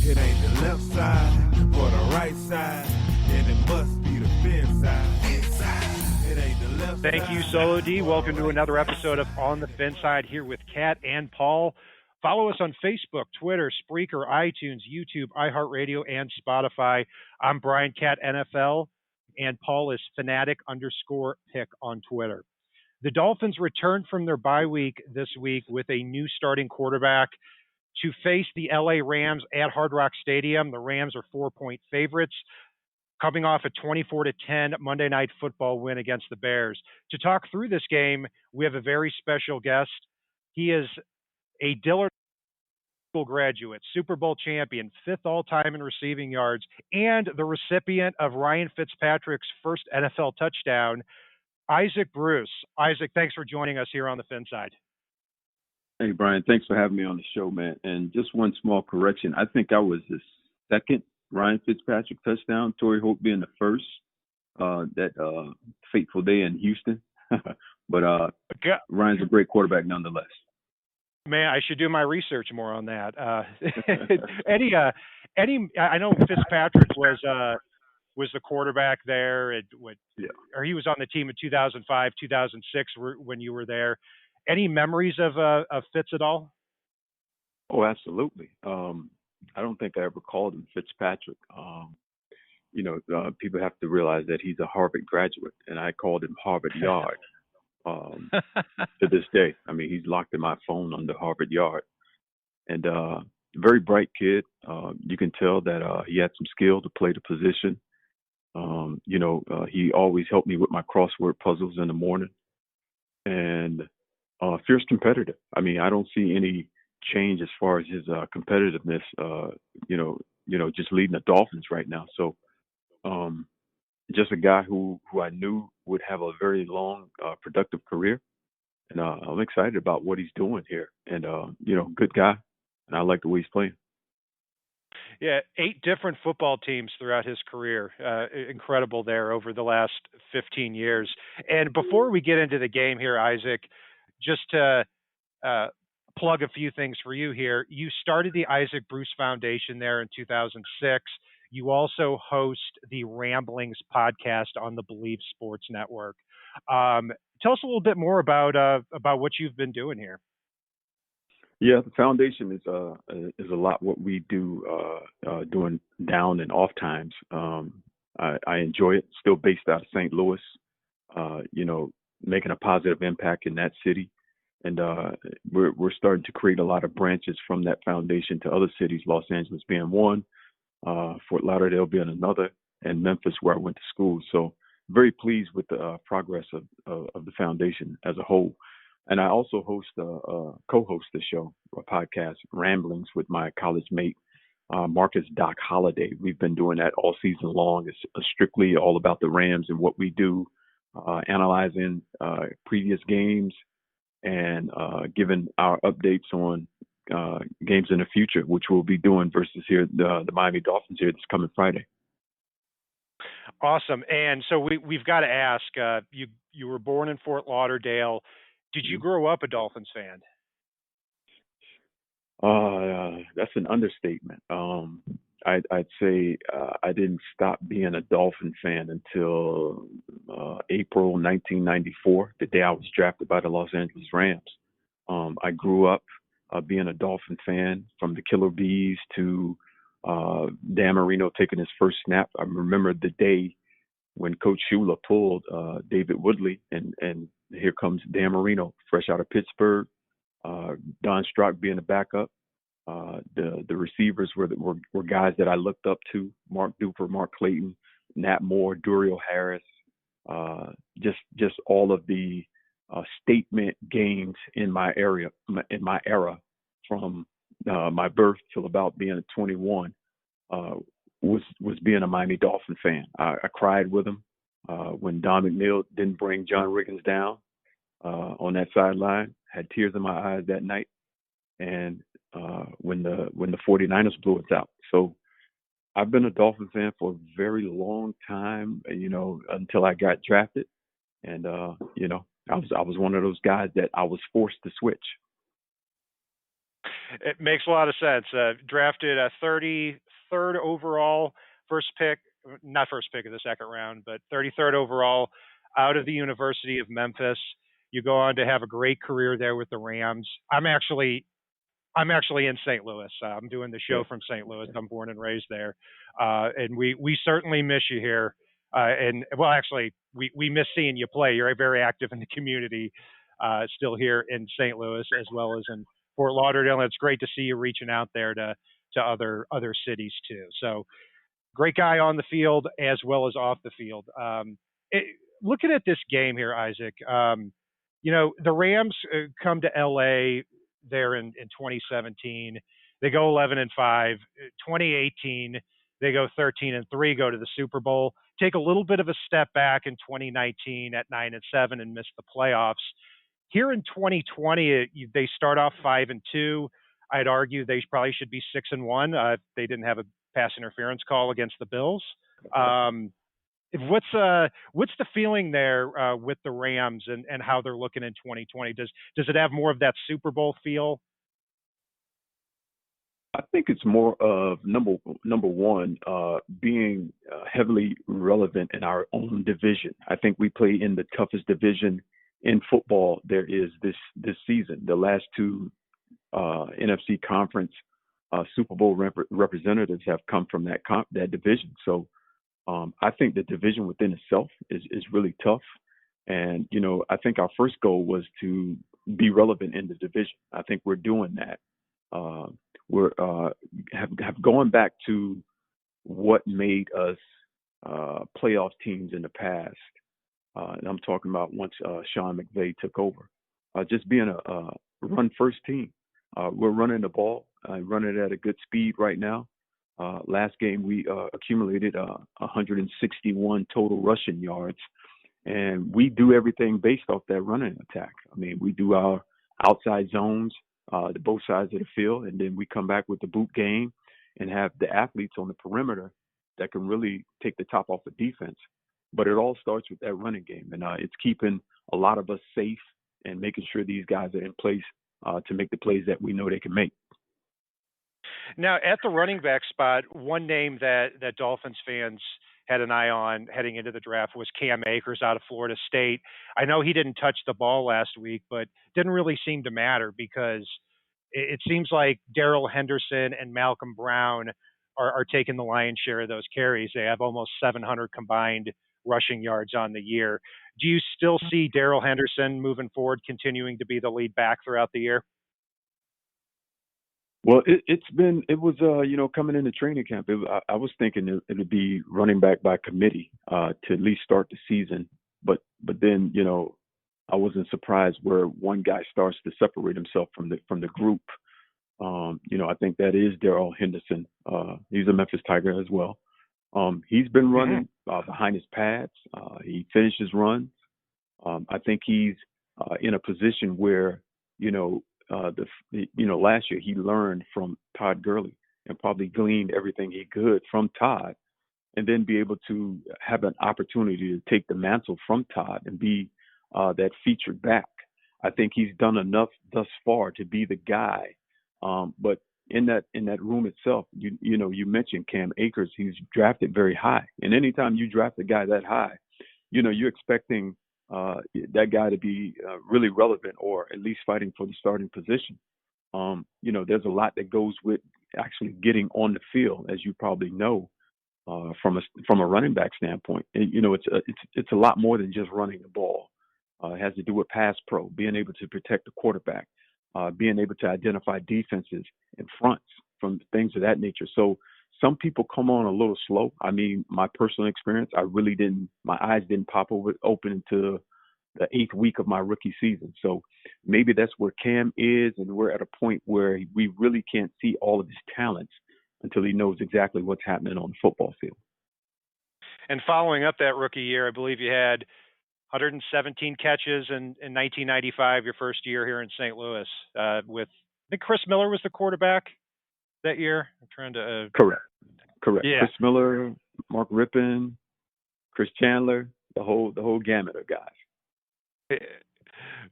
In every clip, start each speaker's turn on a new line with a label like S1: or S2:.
S1: It ain't the left side or the right side, and it must be the fin side. It ain't the left side.
S2: Thank you, Solo D. Welcome to another episode of On the Fin Side here with Kat and Paul. Follow us on Facebook, Twitter, Spreaker, iTunes, YouTube, iHeartRadio, and Spotify. I'm Brian Cat NFL, and Paul is fanatic_pick on Twitter. The Dolphins returned from their bye week this week with a new starting quarterback to face the LA Rams at Hard Rock Stadium. The Rams are 4-point favorites, coming off a 24-10 Monday Night Football win against the Bears. To talk through this game, we have a very special guest. He is a Dillard School graduate, Super Bowl champion, fifth all-time in receiving yards, and the recipient of Ryan Fitzpatrick's first NFL touchdown, Isaac Bruce. Isaac, thanks for joining us here on the Fin Side.
S3: Hey, Brian, thanks for having me on the show, man. And just one small correction. I think I was the second Ryan Fitzpatrick touchdown, Torrey Hope being the first that fateful day in Houston. But Ryan's a great quarterback nonetheless.
S2: Man, I should do my research more on that. I know Fitzpatrick was the quarterback there, or he was on the team in 2005, 2006 when you were there. Any memories of Fitz at all?
S3: Oh, absolutely. I don't think I ever called him Fitzpatrick. People have to realize that he's a Harvard graduate, and I called him Harvard Yard. To this day, I mean, he's locked in my phone under Harvard Yard. And very bright kid. You can tell that he had some skill to play the position. He always helped me with my crossword puzzles in the morning. And fierce competitor. I mean, I don't see any change as far as his competitiveness. Just leading the Dolphins right now. So, just a guy who I knew would have a very long, productive career, and I'm excited about what he's doing here. And good guy, and I like the way he's playing.
S2: Yeah, 8 different football teams throughout his career. Incredible there over the last 15 years. And before we get into the game here, Isaac, just to plug a few things for you here. You started the Isaac Bruce Foundation there in 2006. You also host the Ramblings podcast on the Believe Sports Network. Tell us a little bit more about what you've been doing here.
S3: Yeah, the foundation is a lot what we do doing down and off times. I enjoy it. Still based out of St. Louis. Making a positive impact in that city. And we're starting to create a lot of branches from that foundation to other cities, Los Angeles being one, Fort Lauderdale being another, and Memphis, where I went to school. So very pleased with the progress of the foundation as a whole. And I also co-host the show, a podcast, Ramblings, with my college mate, Marcus Doc Holliday. We've been doing that all season long. It's strictly all about the Rams and what we do, analyzing previous games, and giving our updates on games in the future, which we'll be doing versus here the Miami Dolphins here this coming Friday.
S2: Awesome. And so we've got to ask, you were born in Fort Lauderdale. Did you grow up a Dolphins fan?
S3: That's an understatement. I'd say I didn't stop being a Dolphin fan until April 1994, the day I was drafted by the Los Angeles Rams. I grew up being a Dolphin fan, from the Killer Bees to Dan Marino taking his first snap. I remember the day when Coach Shula pulled David Woodley, and here comes Dan Marino, fresh out of Pittsburgh. Don Strock being the backup. The receivers were guys that I looked up to: Mark Duper, Mark Clayton, Nat Moore, Duriel Harris. Just all of the statement games in my era, from my birth till about being 21, was being a Miami Dolphin fan. I cried with them when Don McNeil didn't bring John Riggins down on that sideline. Had tears in my eyes that night, and when the 49ers blew us out. So I've been a Dolphin fan for a very long time, until I got drafted, and I was one of those guys that I was forced to switch.
S2: It makes a lot of sense. Drafted a 33rd overall, first pick, not first pick of the second round, but 33rd overall out of the University of Memphis. You go on to have a great career there with the Rams. I'm actually in St. Louis. I'm doing the show
S3: Yeah.
S2: from St. Louis. I'm born and raised there, and we certainly miss you here. And well, actually, we miss seeing you play. You're very active in the community, still here in St. Louis as well as in Fort Lauderdale. And it's great to see you reaching out there to other cities too. So great guy on the field as well as off the field. It, looking at this game here, Isaac, the Rams come to LA there in 2017. They go 11-5. 2018, they go 13-3, go to the Super Bowl. Take a little bit of a step back in 2019 at 9-7 and miss the playoffs. Here in 2020, they start off 5-2. I'd argue they probably should be 6-1 if they didn't have a pass interference call against the Bills. Um, what's the feeling there with the Rams and how they're looking in 2020? Does it have more of that Super Bowl feel?
S3: I think it's more of number one, being heavily relevant in our own division. I think we play in the toughest division in football there is this season. The last two NFC conference Super Bowl representatives have come from that division. So I think the division within itself is really tough. And I think our first goal was to be relevant in the division. I think we're doing that. We're have gone back to what made us playoff teams in the past. And I'm talking about once Sean McVay took over. Just being a run first team. We're running the ball, running at a good speed right now. Last game we accumulated 161 total rushing yards, and we do everything based off that running attack. I mean, we do our outside zones, the both sides of the field, and then we come back with the boot game and have the athletes on the perimeter that can really take the top off the defense. But it all starts with that running game, and it's keeping a lot of us safe and making sure these guys are in place to make the plays that we know they can make.
S2: Now, at the running back spot, one name that Dolphins fans had an eye on heading into the draft was Cam Akers out of Florida State. I know he didn't touch the ball last week, but didn't really seem to matter because it seems like Darrell Henderson and Malcolm Brown are taking the lion's share of those carries. They have almost 700 combined rushing yards on the year. Do you still see Darrell Henderson moving forward, continuing to be the lead back throughout the year?
S3: Well, it was coming into training camp. I was thinking it would be running back by committee to at least start the season, but then I wasn't surprised where one guy starts to separate himself from the group. I think that is Darrell Henderson. He's a Memphis Tiger as well. He's been running behind his pads. He finishes runs. I think he's in a position where last year he learned from Todd Gurley and probably gleaned everything he could from Todd, and then be able to have an opportunity to take the mantle from Todd and be that featured back. I think he's done enough thus far to be the guy. But in that room itself, you mentioned Cam Akers. He's drafted very high, and anytime you draft a guy that high, you're expecting that guy to be really relevant or at least fighting for the starting position. There's a lot that goes with actually getting on the field, as you probably know, from a running back standpoint. And, it's a lot more than just running the ball. It has to do with pass pro, being able to protect the quarterback, being able to identify defenses and fronts from things of that nature. So some people come on a little slow. I mean, my personal experience, my eyes didn't pop open until the 8th week of my rookie season. So maybe that's where Cam is, and we're at a point where we really can't see all of his talents until he knows exactly what's happening on the football field.
S2: And following up that rookie year, I believe you had 117 catches in 1995, your first year here in St. Louis. I think Chris Miller was the quarterback that year. I'm trying to.
S3: Correct.
S2: Yeah.
S3: Chris Miller, Mark Rippon, Chris Chandler, the whole gamut of guys.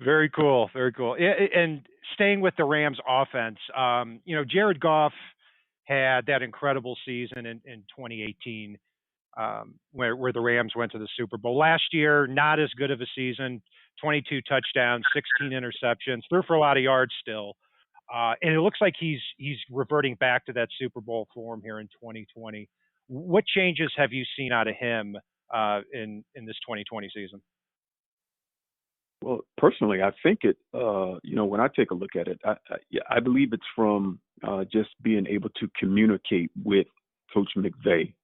S2: Very cool. Very cool. Yeah, and staying with the Rams offense, Jared Goff had that incredible season in 2018 where the Rams went to the Super Bowl. Last year, not as good of a season. 22 touchdowns, 16 interceptions, threw for a lot of yards still. And it looks like he's reverting back to that Super Bowl form here in 2020. What changes have you seen out of him in this 2020 season?
S3: Well, personally, I think when I take a look at it, I believe it's from just being able to communicate with Coach McVay,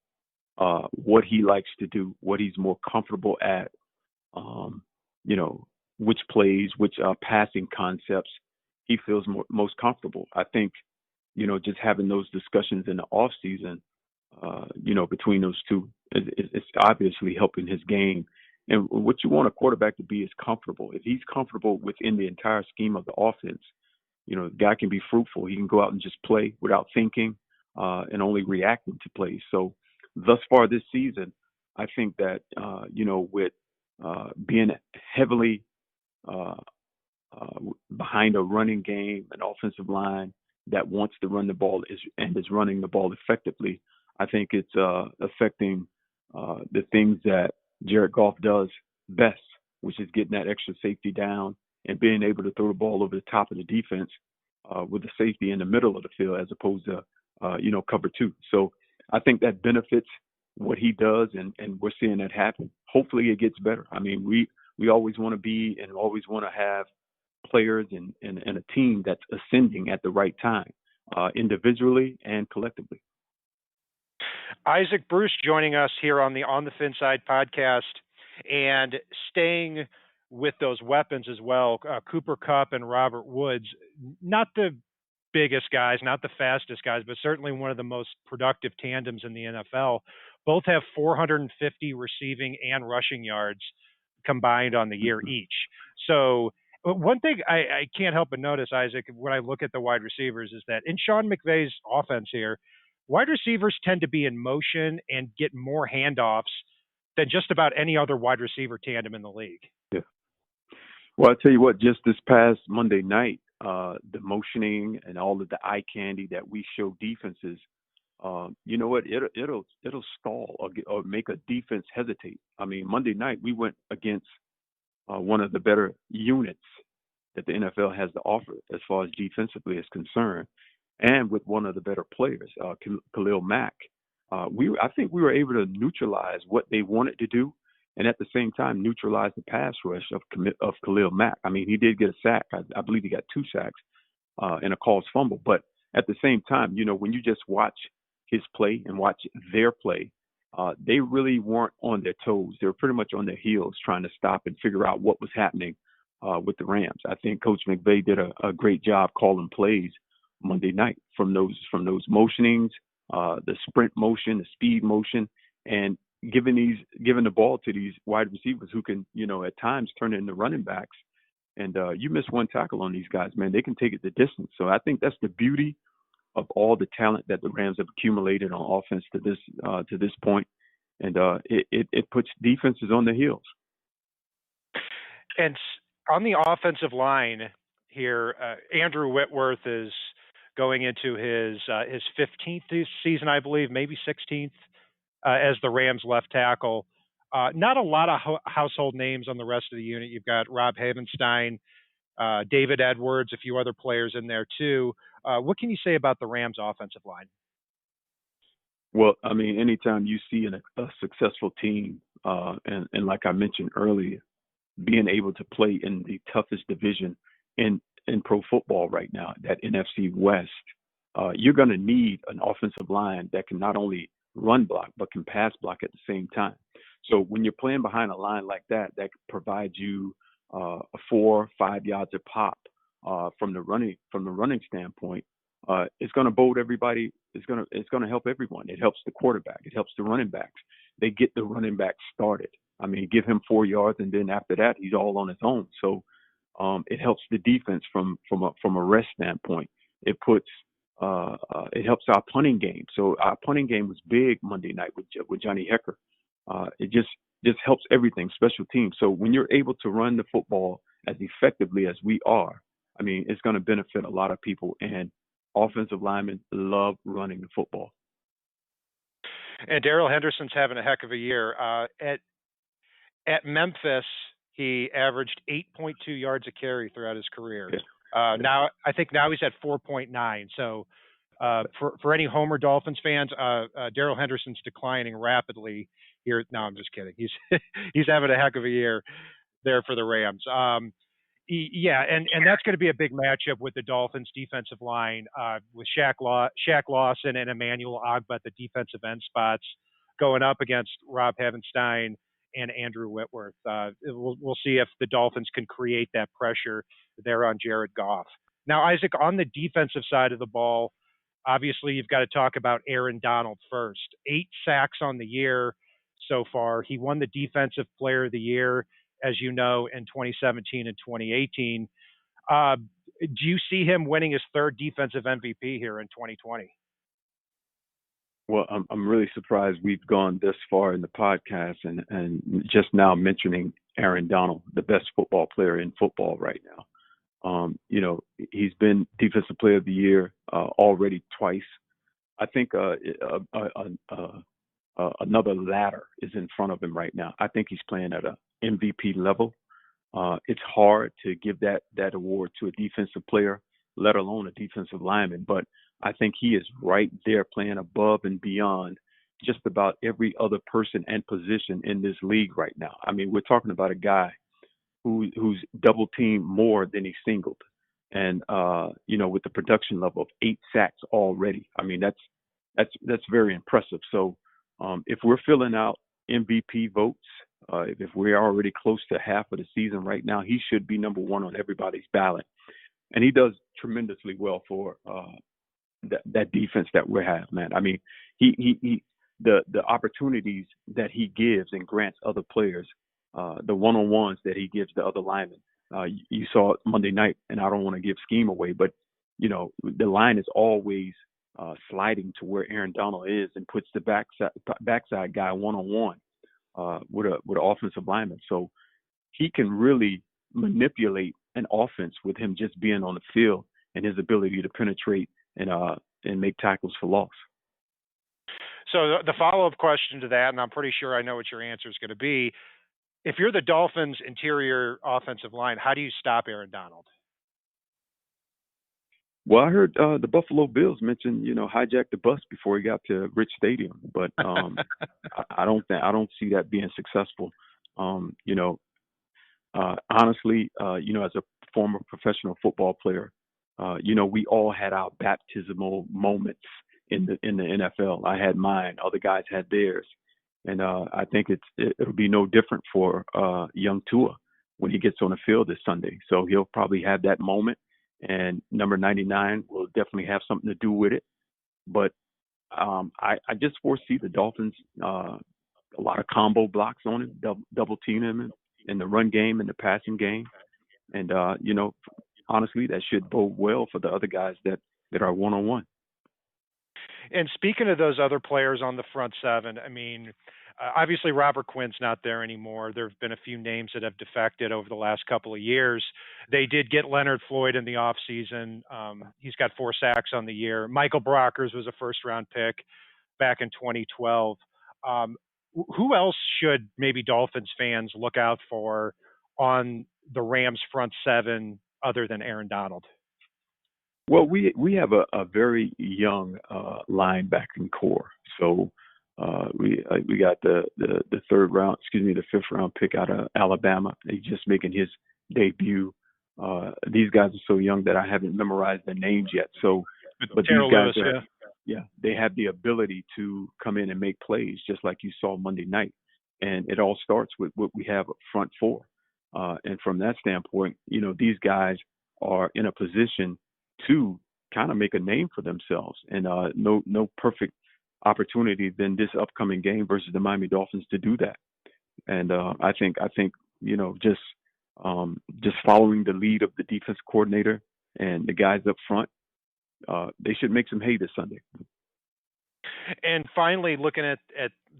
S3: what he likes to do, what he's more comfortable at, um, which plays, which passing concepts he feels most comfortable. I think, just having those discussions in the off season, between those two, it's obviously helping his game. And what you want a quarterback to be is comfortable. If he's comfortable within the entire scheme of the offense, the guy can be fruitful. He can go out and just play without thinking and only reacting to plays. So thus far this season, I think that, with being heavily behind a running game, an offensive line that wants to run the ball and is running the ball effectively, I think it's affecting the things that Jared Goff does best, which is getting that extra safety down and being able to throw the ball over the top of the defense with the safety in the middle of the field as opposed to, cover two. So I think that benefits what he does, and we're seeing that happen. Hopefully it gets better. I mean, we always want to be and always want to have players and a team that's ascending at the right time, individually and collectively.
S2: Isaac Bruce joining us here on the Fin Side podcast, and staying with those weapons as well. Cooper Kupp and Robert Woods, not the biggest guys, not the fastest guys, but certainly one of the most productive tandems in the NFL. Both have 450 receiving and rushing yards combined on the year each. So one thing I can't help but notice, Isaac, when I look at the wide receivers, is that in Sean McVay's offense here, wide receivers tend to be in motion and get more handoffs than just about any other wide receiver tandem in the league.
S3: Yeah. Well, I'll tell you what, just this past Monday night, the motioning and all of the eye candy that we show defenses, you know what, it'll stall or make a defense hesitate. I mean, Monday night we went against one of the better units that the NFL has to offer as far as defensively is concerned, and with one of the better players, Khalil Mack. I think we were able to neutralize what they wanted to do, and at the same time neutralize the pass rush of Khalil Mack. I mean, he did get a sack. I believe he got 2 sacks and a caused fumble. But at the same time, when you just watch his play and watch their play, they really weren't on their toes. They were pretty much on their heels trying to stop and figure out what was happening with the Rams. I think Coach McVay did a great job calling plays Monday night from those motionings, the sprint motion, the speed motion, and giving the ball to these wide receivers who can, at times turn into running backs. And you miss one tackle on these guys, man, they can take it the distance. So I think that's the beauty of all the talent that the Rams have accumulated on offense to this point, and it puts defenses on their heels.
S2: And on the offensive line here, Andrew Whitworth is going into his 15th season, I believe, maybe 16th, as the Rams left tackle. Not a lot of household names on the rest of the unit. You've got Rob Havenstein, David Edwards, a few other players in there too. What can you say about the Rams offensive line?
S3: Well, I mean, anytime you see a successful team, and like I mentioned earlier, being able to play in the toughest division in pro football right now, that NFC West, you're going to need an offensive line that can not only run block, but can pass block at the same time. So when you're playing behind a line like that provides you a 4 or 5 yards a pop from the running standpoint, it's going to bode everybody. It's going to help everyone. It helps the quarterback. It helps the running backs. They get the running back started. I mean, give him 4 yards, and then after that, he's all on his own. So it helps the defense from a rest standpoint. It helps our punting game. So our punting game was big Monday night with Johnny Hekker. It just helps everything, special teams. So when you're able to run the football as effectively as we are, I mean, it's going to benefit a lot of people. And offensive linemen love running the football.
S2: And Daryl Henderson's having a heck of a year. At Memphis, he averaged 8.2 yards a carry throughout his career. Now I think now he's at 4.9. So for any Homer Dolphins fans, Daryl Henderson's declining rapidly here. No, I'm just kidding. He's he's having a heck of a year there for the Rams. Yeah, and that's going to be a big matchup with the Dolphins' defensive line with Shaq Lawson and Emmanuel Ogbah at the defensive end spots going up against Rob Havenstein and Andrew Whitworth. We'll see if the Dolphins can create that pressure there on Jared Goff. Now, Isaac, on the defensive side of the ball, obviously you've got to talk about Aaron Donald first. 8 sacks on the year so far. He won the Defensive Player of the Year, as you know, in 2017 and 2018. Do you see him winning his 3rd defensive MVP here in 2020?
S3: Well, I'm really surprised we've gone this far in the podcast and just now mentioning Aaron Donald, the best football player in football right now. You know, he's been Defensive Player of the Year already twice. I think another ladder is in front of him right now. I think he's playing at a MVP level. It's hard to give that award to a defensive player, let alone a defensive lineman. But I think he is right there playing above and beyond just about every other person and position in this league right now. I mean, we're talking about a guy who's double teamed more than he singled. And, you know, with the production level of 8 sacks already, I mean, that's very impressive. So if we're filling out MVP votes, if we're already close to half of the season right now, he should be number 1 on everybody's ballot. And he does tremendously well for that defense that we have, man. I mean, the opportunities that he gives and grants other players, the one-on-ones that he gives the other linemen. You saw it Monday night, and I don't want to give scheme away, but you know the line is always sliding to where Aaron Donald is and puts the backside guy one-on-one with an offensive lineman. So he can really manipulate an offense with him just being on the field and his ability to penetrate and make tackles for loss.
S2: So the follow-up question to that, and I'm pretty sure I know what your answer is going to be. If you're the Dolphins' interior offensive line, how do you stop Aaron Donald?
S3: Well, I heard the Buffalo Bills mention, you know, hijack the bus before he got to Rich Stadium, but I don't see that being successful. You know, honestly, you know, as a former professional football player, you know, we all had our baptismal moments in the NFL. I had mine, other guys had theirs, and I think it'll be no different for young Tua when he gets on the field this Sunday. So he'll probably have that moment. And number 99 will definitely have something to do with it. But I just foresee the Dolphins a lot of combo blocks on him, double team him in the run game and the passing game. And, you know, honestly, that should bode well for the other guys that are one-on-one.
S2: And speaking of those other players on the front seven, I mean, obviously Robert Quinn's not there anymore. There have been a few names that have defected over the last couple of years. They did get Leonard Floyd in the offseason. He's got 4 sacks on the year. Michael Brockers was a first-round pick back in 2012. Who else should maybe Dolphins fans look out for on the Rams front seven other than Aaron Donald?
S3: Well, we have a very young linebacking core. So we got the fifth round pick out of Alabama. He's just making his debut. These guys are so young that I haven't memorized their names yet. So, but these guys, they have the ability to come in and make plays, just like you saw Monday night. And it all starts with what we have up front four. And from that standpoint, you know, these guys are in a position to kind of make a name for themselves, and no perfect opportunity than this upcoming game versus the Miami Dolphins to do that. And I think you know, just following the lead of the defense coordinator and the guys up front, they should make some hay this Sunday.
S2: And finally, looking at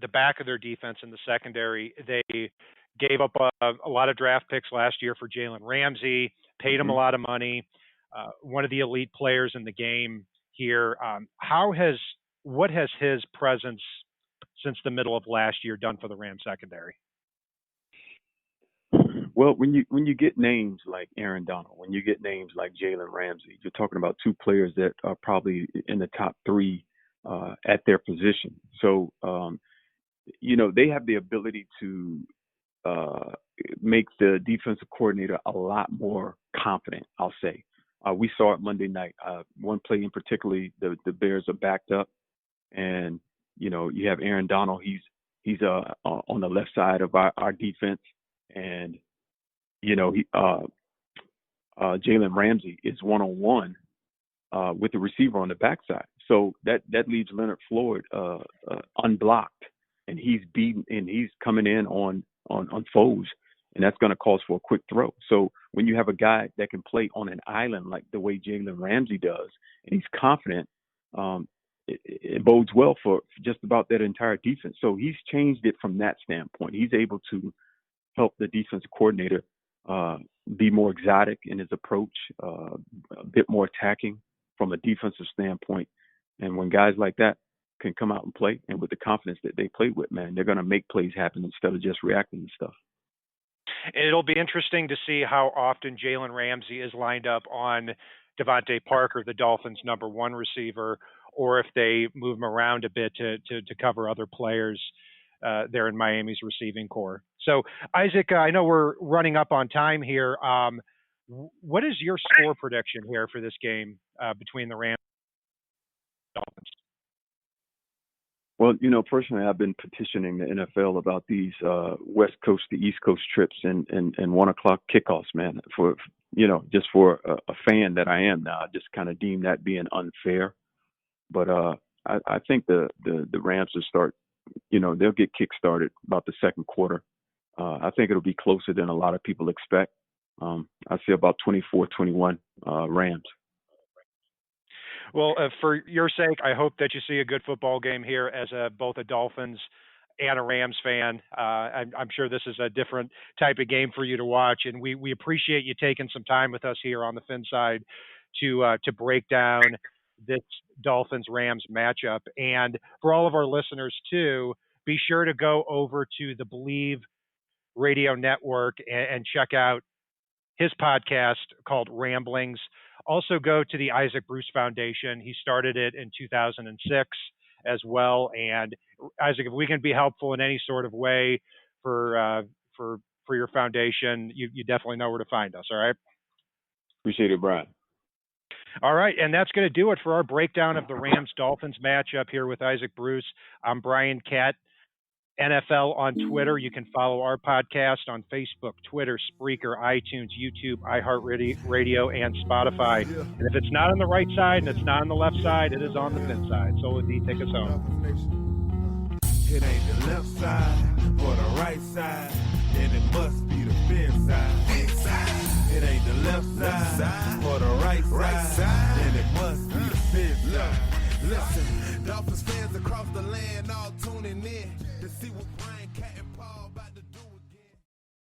S2: the back of their defense in the secondary, they gave up a lot of draft picks last year for Jalen Ramsey, paid him a lot of money. one of the elite players in the game here. What has his presence since the middle of last year done for the Rams secondary?
S3: Well, when you get names like Aaron Donald, when you get names like Jalen Ramsey, you're talking about two players that are probably in the top three at their position. So they have the ability to make the defensive coordinator a lot more confident, I'll say. We saw it Monday night. One play in particular, the Bears are backed up, and you have Aaron Donald. He's on the left side of our defense, and Jalen Ramsey is one-on-one with the receiver on the backside. So that leaves Leonard Floyd unblocked, and he's coming in on foes, and that's going to cause for a quick throw. So when you have a guy that can play on an island like the way Jalen Ramsey does, and he's confident, it bodes well for just about that entire defense. So he's changed it from that standpoint. He's able to help the defensive coordinator be more exotic in his approach, a bit more attacking from a defensive standpoint. And when guys like that can come out and play, and with the confidence that they play with, man, they're going to make plays happen instead of just reacting to stuff.
S2: It'll be interesting to see how often Jalen Ramsey is lined up on Devontae Parker, the Dolphins' number one receiver, or if they move him around a bit to cover other players there in Miami's receiving core. So, Isaac, I know we're running up on time here. What is your score prediction here for this game between the Rams and the Dolphins?
S3: Well, personally, I've been petitioning the NFL about these West Coast to East Coast trips and 1 o'clock kickoffs, man. Just for a fan that I am now, I just kind of deem that being unfair. But I think the Rams will start. They'll get kick-started about the second quarter. I think it'll be closer than a lot of people expect. I see about 24-21 Rams.
S2: Well, for your sake, I hope that you see a good football game here as both a Dolphins and a Rams fan. I'm sure this is a different type of game for you to watch, and we appreciate you taking some time with us here on the Fin Side to break down this Dolphins-Rams matchup. And for all of our listeners, too, be sure to go over to the Believe Radio Network and check out his podcast called Ramblings. Also go to the Isaac Bruce Foundation. He started it in 2006 as well. And Isaac, if we can be helpful in any sort of way for your foundation, you definitely know where to find us. All right.
S3: Appreciate it, Brian.
S2: All right, and that's going to do it for our breakdown of the Rams-Dolphins matchup here with Isaac Bruce. I'm Brian Catt, NFL on Twitter. You can follow our podcast on Facebook, Twitter, Spreaker, iTunes, YouTube, iHeartRadio, and Spotify. And if it's not on the right side and it's not on the left side, it is on the Fin Side. So, Indeed, take us home.
S1: It ain't the left side or the right side, then it must be the Fin Side. It ain't the left side or the right side, then it must be the Fin Side. Listen, Dolphins fans across the land all tuning in to see what Brian Catt and Paul about to do.